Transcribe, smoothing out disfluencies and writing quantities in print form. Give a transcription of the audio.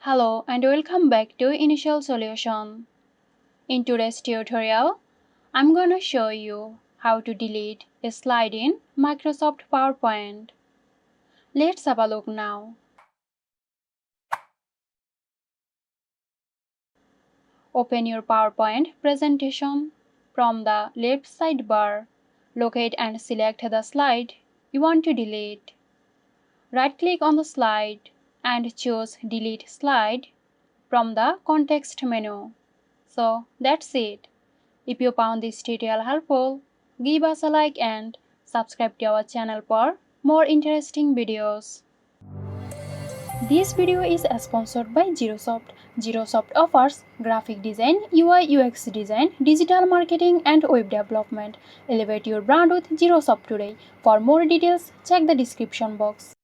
Hello and welcome back to Initial Solution. In today's tutorial, I'm gonna show you how to delete a slide in Microsoft PowerPoint. Let's have a look now. Open your PowerPoint presentation. From the left sidebar, locate and select the slide you want to delete. Right-click on the slide and choose Delete Slide from the context menu. So that's it. If you found this tutorial helpful, give us a like and subscribe to our channel for more interesting videos. This video is sponsored by Zerosoft. Zerosoft offers graphic design, UI UX design, digital marketing and web development. Elevate your brand with Zerosoft today. For more details, check the description box.